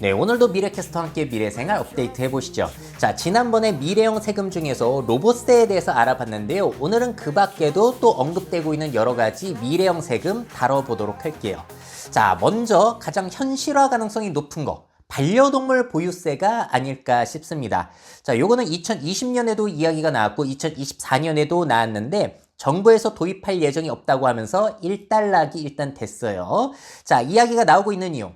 네, 오늘도 미래캐스터와 함께 미래생활 업데이트 해보시죠. 자, 지난번에 미래형 세금 중에서 로봇세에 대해서 알아봤는데요. 오늘은 그 밖에도 또 언급되고 있는 여러 가지 미래형 세금 다뤄보도록 할게요. 자, 먼저 가장 현실화 가능성이 높은 거. 반려동물 보유세가 아닐까 싶습니다. 자, 요거는 2020년에도 이야기가 나왔고 2024년에도 나왔는데 정부에서 도입할 예정이 없다고 하면서 일단락이 일단 됐어요. 자, 이야기가 나오고 있는 이유.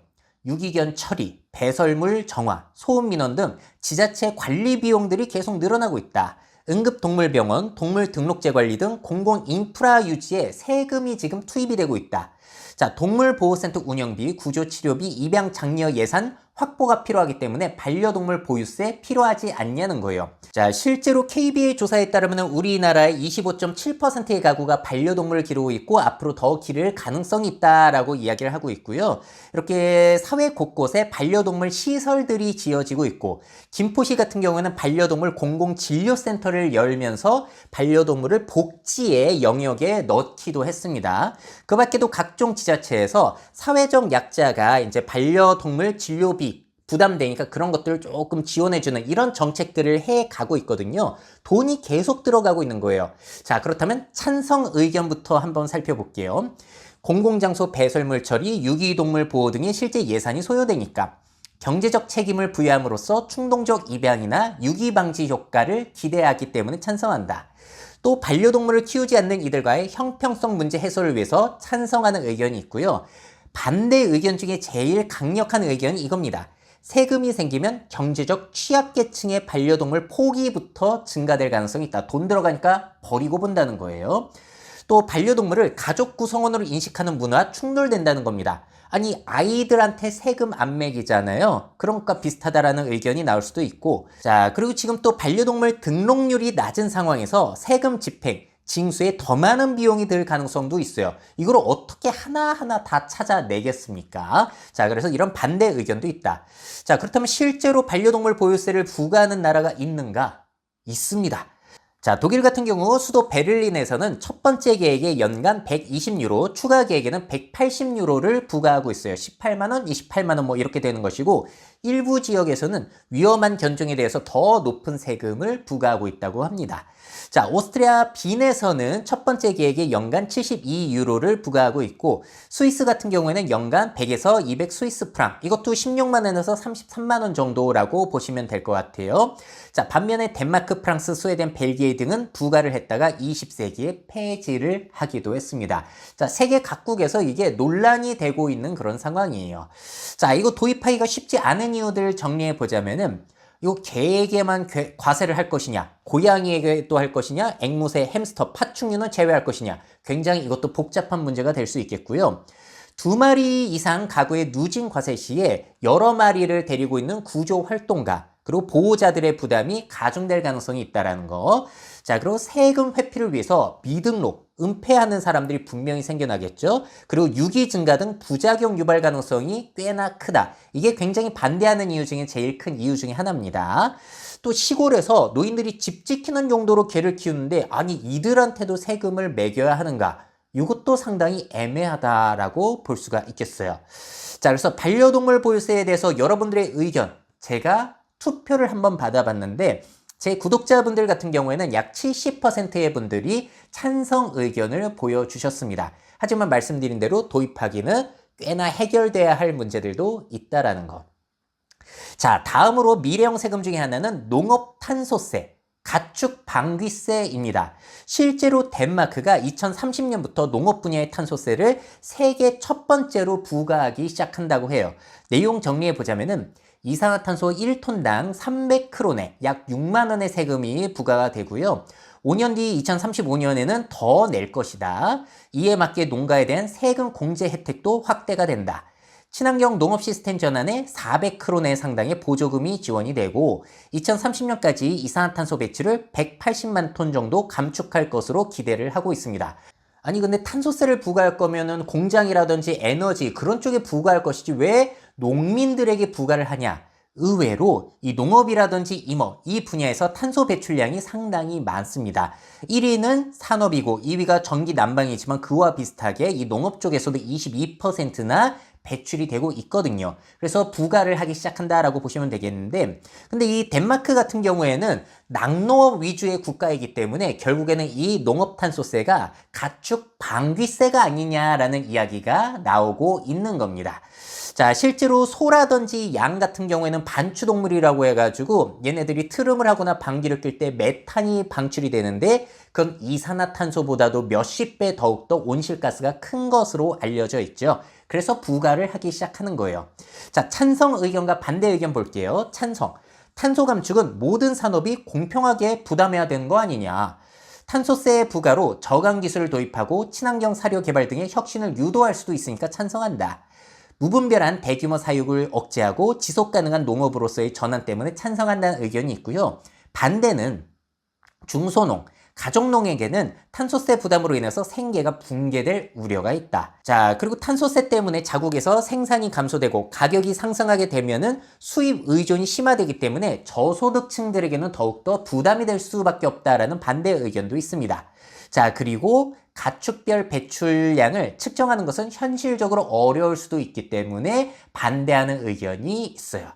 유기견 처리, 배설물 정화, 소음민원 등 지자체 관리 비용들이 계속 늘어나고 있다. 응급동물병원, 동물등록제 관리 등 공공인프라 유지에 세금이 지금 투입이 되고 있다. 자, 동물보호센터 운영비, 구조치료비, 입양 장려 예산 확보가 필요하기 때문에 반려동물 보유세 필요하지 않냐는 거예요. 자, 실제로 KB의 조사에 따르면 우리나라의 25.7%의 가구가 반려동물을 기르고 있고 앞으로 더 기를 가능성이 있다라고 이야기를 하고 있고요. 이렇게 사회 곳곳에 반려동물 시설들이 지어지고 있고 김포시 같은 경우에는 반려동물 공공진료센터를 열면서 반려동물을 복지의 영역에 넣기도 했습니다. 그 밖에도 각종 지자체에서 사회적 약자가 이제 반려동물 진료비 부담되니까 그런 것들을 조금 지원해주는 이런 정책들을 해가고 있거든요. 돈이 계속 들어가고 있는 거예요. 자, 그렇다면 찬성 의견부터 한번 살펴볼게요. 공공장소 배설물 처리, 유기동물 보호 등의 실제 예산이 소요되니까 경제적 책임을 부여함으로써 충동적 입양이나 유기 방지 효과를 기대하기 때문에 찬성한다. 또 반려동물을 키우지 않는 이들과의 형평성 문제 해소를 위해서 찬성하는 의견이 있고요. 반대 의견 중에 제일 강력한 의견이 이겁니다. 세금이 생기면 경제적 취약계층의 반려동물 포기부터 증가될 가능성이 있다. 돈 들어가니까 버리고 본다는 거예요. 또 반려동물을 가족 구성원으로 인식하는 문화와 충돌된다는 겁니다. 아니, 아이들한테 세금 안 매기잖아요. 그런 것과 비슷하다라는 의견이 나올 수도 있고, 자, 그리고 지금 또 반려동물 등록률이 낮은 상황에서 세금 집행, 징수에 더 많은 비용이 들 가능성도 있어요. 이걸 어떻게 하나하나 다 찾아내겠습니까? 자, 그래서 이런 반대 의견도 있다. 자, 그렇다면 실제로 반려동물 보유세를 부과하는 나라가 있는가? 있습니다. 자, 독일 같은 경우 수도 베를린에서는 첫 번째 계획에 연간 120유로, 추가 계획에는 180유로를 부과하고 있어요. 18만원, 28만원 뭐 이렇게 되는 것이고 일부 지역에서는 위험한 견종에 대해서 더 높은 세금을 부과하고 있다고 합니다. 자, 오스트리아 빈에서는 첫 번째 계획에 연간 72유로를 부과하고 있고 스위스 같은 경우에는 연간 100에서 200 스위스 프랑, 이것도 16만원에서 33만원 정도라고 보시면 될 것 같아요. 자, 반면에 덴마크, 프랑스, 스웨덴, 벨기에 등은 부과를 했다가 20세기에 폐지를 하기도 했습니다. 자, 세계 각국에서 이게 논란이 되고 있는 그런 상황이에요. 자, 이거 도입하기가 쉽지 않은 이유들을 정리해 보자면은 요 개에게만 과세를 할 것이냐, 고양이에게도 할 것이냐, 앵무새, 햄스터, 파충류는 제외할 것이냐, 굉장히 이것도 복잡한 문제가 될 수 있겠고요. 2마리 이상 가구의 누진 과세 시에 여러 마리를 데리고 있는 구조 활동가, 그리고 보호자들의 부담이 가중될 가능성이 있다는 거. 자, 그리고 세금 회피를 위해서 미등록, 은폐하는 사람들이 분명히 생겨나겠죠. 그리고 유기 증가 등 부작용 유발 가능성이 꽤나 크다. 이게 굉장히 반대하는 이유 중에 제일 큰 이유 중에 하나입니다. 또 시골에서 노인들이 집 지키는 용도로 개를 키우는데 아니 이들한테도 세금을 매겨야 하는가? 이것도 상당히 애매하다라고 볼 수가 있겠어요. 자, 그래서 반려동물 보유세에 대해서 여러분들의 의견 제가 투표를 한번 받아봤는데 제 구독자분들 같은 경우에는 약 70%의 분들이 찬성 의견을 보여주셨습니다. 하지만 말씀드린 대로 도입하기는 꽤나 해결돼야 할 문제들도 있다라는 거. 자, 다음으로 미래형 세금 중에 하나는 농업탄소세, 가축 방귀세입니다. 실제로 덴마크가 2030년부터 농업 분야의 탄소세를 세계 첫 번째로 부과하기 시작한다고 해요. 내용 정리해 보자면은 이산화탄소 1톤당 300크로네, 약 6만원의 세금이 부과가 되고요. 5년 뒤 2035년에는 더 낼 것이다. 이에 맞게 농가에 대한 세금 공제 혜택도 확대가 된다. 친환경 농업 시스템 전환에 400크로네 상당의 보조금이 지원이 되고 2030년까지 이산화탄소 배출을 180만 톤 정도 감축할 것으로 기대를 하고 있습니다. 아니 근데 탄소세를 부과할 거면은 공장이라든지 에너지 그런 쪽에 부과할 것이지 왜 농민들에게 부과를 하냐? 의외로 이 농업이라든지 임업 이 분야에서 탄소 배출량이 상당히 많습니다. 1위는 산업이고 2위가 전기 난방이지만 그와 비슷하게 이 농업 쪽에서도 22%나 배출이 되고 있거든요. 그래서 부과를 하기 시작한다라고 보시면 되겠는데, 근데 이 덴마크 같은 경우에는 낙농업 위주의 국가이기 때문에 결국에는 이 농업탄소세가 가축 방귀세가 아니냐라는 이야기가 나오고 있는 겁니다. 자, 실제로 소라든지 양 같은 경우에는 반추동물이라고 해가지고 얘네들이 트름을 하거나 방귀를 낄 때 메탄이 방출이 되는데 그건 이산화탄소보다도 몇십 배 더욱더 온실가스가 큰 것으로 알려져 있죠. 그래서 부과를 하기 시작하는 거예요. 자, 찬성 의견과 반대 의견 볼게요. 찬성. 탄소 감축은 모든 산업이 공평하게 부담해야 되는 거 아니냐. 탄소세 부과로 저감 기술을 도입하고 친환경 사료 개발 등의 혁신을 유도할 수도 있으니까 찬성한다. 무분별한 대규모 사육을 억제하고 지속 가능한 농업으로서의 전환 때문에 찬성한다는 의견이 있고요. 반대는 중소농, 가족농에게는 탄소세 부담으로 인해서 생계가 붕괴될 우려가 있다. 자, 그리고 탄소세 때문에 자국에서 생산이 감소되고 가격이 상승하게 되면은 수입 의존이 심화되기 때문에 저소득층들에게는 더욱더 부담이 될 수밖에 없다라는 반대 의견도 있습니다. 자, 그리고 가축별 배출량을 측정하는 것은 현실적으로 어려울 수도 있기 때문에 반대하는 의견이 있어요.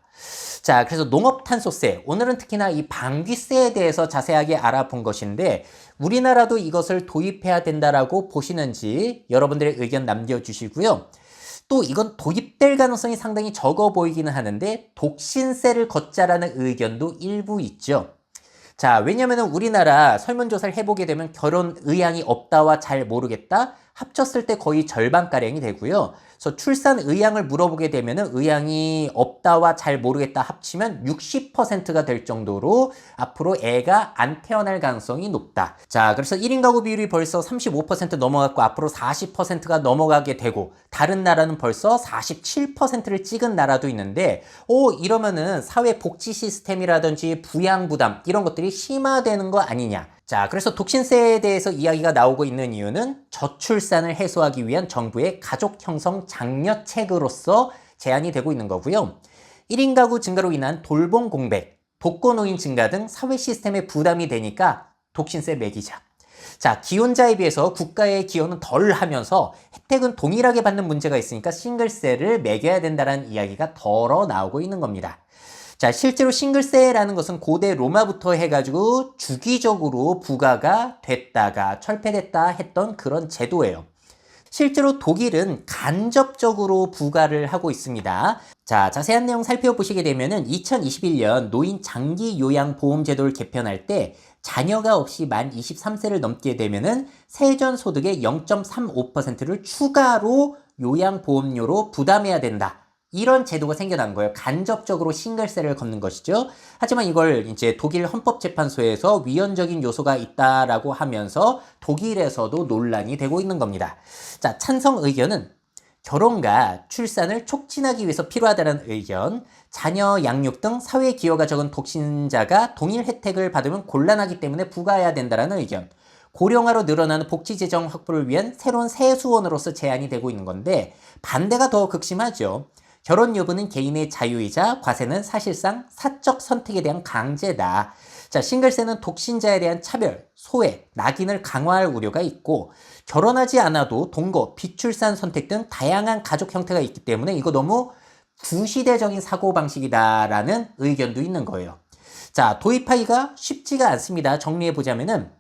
자, 그래서 농업탄소세, 오늘은 특히나 이 방귀세에 대해서 자세하게 알아본 것인데 우리나라도 이것을 도입해야 된다라고 보시는지 여러분들의 의견 남겨주시고요. 또 이건 도입될 가능성이 상당히 적어 보이기는 하는데 독신세를 걷자라는 의견도 일부 있죠. 자, 왜냐면은 우리나라 설문조사를 해보게 되면 결혼 의향이 없다와 잘 모르겠다 합쳤을 때 거의 절반가량이 되고요. 그래서 출산 의향을 물어보게 되면은 의향이 없다와 잘 모르겠다 합치면 60%가 될 정도로 앞으로 애가 안 태어날 가능성이 높다. 자, 그래서 1인 가구 비율이 벌써 35% 넘어갔고 앞으로 40%가 넘어가게 되고 다른 나라는 벌써 47%를 찍은 나라도 있는데 이러면은 사회 복지 시스템이라든지 부양 부담 이런 것들이 심화되는 거 아니냐. 자, 그래서 독신세에 대해서 이야기가 나오고 있는 이유는 저출산을 해소하기 위한 정부의 가족 형성 장려책으로서 제안이 되고 있는 거고요. 1인 가구 증가로 인한 돌봄 공백, 독거노인 증가 등 사회 시스템에 부담이 되니까 독신세 매기자. 자, 기혼자에 비해서 국가의 기여는 덜 하면서 혜택은 동일하게 받는 문제가 있으니까 싱글세를 매겨야 된다는 이야기가 덜어 나오고 있는 겁니다. 자, 실제로 싱글세라는 것은 고대 로마부터 해가지고 주기적으로 부과가 됐다가 철폐됐다 했던 그런 제도예요. 실제로 독일은 간접적으로 부과를 하고 있습니다. 자, 자세한 내용 살펴보시게 되면은 2021년 노인 장기 요양 보험 제도를 개편할 때 자녀가 없이 만 23세를 넘게 되면은 세전 소득의 0.35%를 추가로 요양보험료로 부담해야 된다. 이런 제도가 생겨난 거예요. 간접적으로 싱글세를 걷는 것이죠. 하지만 이걸 이제 독일 헌법재판소에서 위헌적인 요소가 있다라고 하면서 독일에서도 논란이 되고 있는 겁니다. 자, 찬성 의견은 결혼과 출산을 촉진하기 위해서 필요하다는 의견, 자녀 양육 등 사회 기여가 적은 독신자가 동일 혜택을 받으면 곤란하기 때문에 부과해야 된다는 의견, 고령화로 늘어나는 복지 재정 확보를 위한 새로운 세수원으로서 제안이 되고 있는 건데 반대가 더 극심하죠. 결혼 여부는 개인의 자유이자 과세는 사실상 사적 선택에 대한 강제다. 자, 싱글세는 독신자에 대한 차별, 소외, 낙인을 강화할 우려가 있고 결혼하지 않아도 동거, 비출산 선택 등 다양한 가족 형태가 있기 때문에 이거 너무 구시대적인 사고방식이다라는 의견도 있는 거예요. 자, 도입하기가 쉽지가 않습니다. 정리해보자면은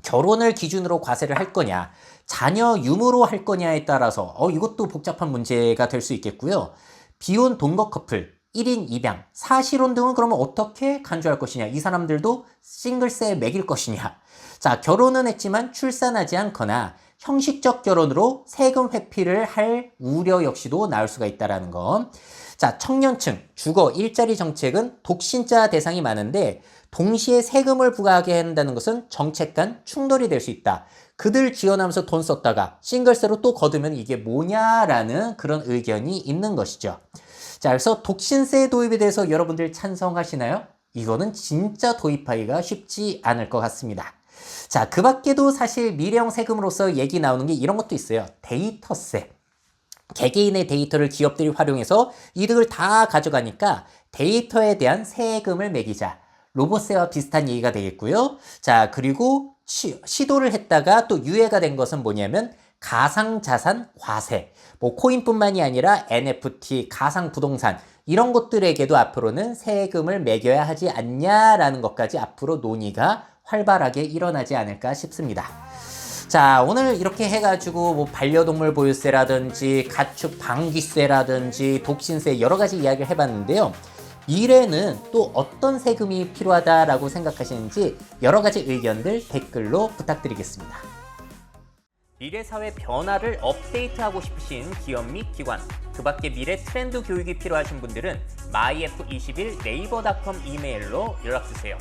결혼을 기준으로 과세를 할 거냐, 자녀 유무로 할 거냐에 따라서 이것도 복잡한 문제가 될 수 있겠고요. 비혼 동거 커플, 1인 입양, 사실혼 등은 그러면 어떻게 간주할 것이냐, 이 사람들도 싱글세에 매길 것이냐. 자, 결혼은 했지만 출산하지 않거나 형식적 결혼으로 세금 회피를 할 우려 역시도 나올 수가 있다는 거. 자, 청년층, 주거, 일자리 정책은 독신자 대상이 많은데 동시에 세금을 부과하게 한다는 것은 정책 간 충돌이 될 수 있다. 그들 지원하면서 돈 썼다가 싱글세로 또 거두면 이게 뭐냐라는 그런 의견이 있는 것이죠. 자, 그래서 독신세 도입에 대해서 여러분들 찬성하시나요? 이거는 진짜 도입하기가 쉽지 않을 것 같습니다. 자, 그 밖에도 사실 미래형 세금으로서 얘기 나오는 게 이런 것도 있어요. 데이터세. 개개인의 데이터를 기업들이 활용해서 이득을 다 가져가니까 데이터에 대한 세금을 매기자. 로봇세와 비슷한 얘기가 되겠고요. 자, 그리고 시도를 했다가 또 유예가 된 것은 뭐냐면 가상자산 과세, 뭐 코인뿐만이 아니라 NFT, 가상부동산 이런 것들에게도 앞으로는 세금을 매겨야 하지 않냐라는 것까지 앞으로 논의가 활발하게 일어나지 않을까 싶습니다. 자, 오늘 이렇게 해가지고 뭐 반려동물 보유세라든지 가축 방귀세라든지 독신세 여러 가지 이야기를 해봤는데요. 미래는 또 어떤 세금이 필요하다라고 생각하시는지 여러 가지 의견들 댓글로 부탁드리겠습니다. 미래 사회 변화를 업데이트하고 싶으신 기업 및 기관, 그 밖에 미래 트렌드 교육이 필요하신 분들은 myf21 네이버닷컴 이메일로 연락주세요.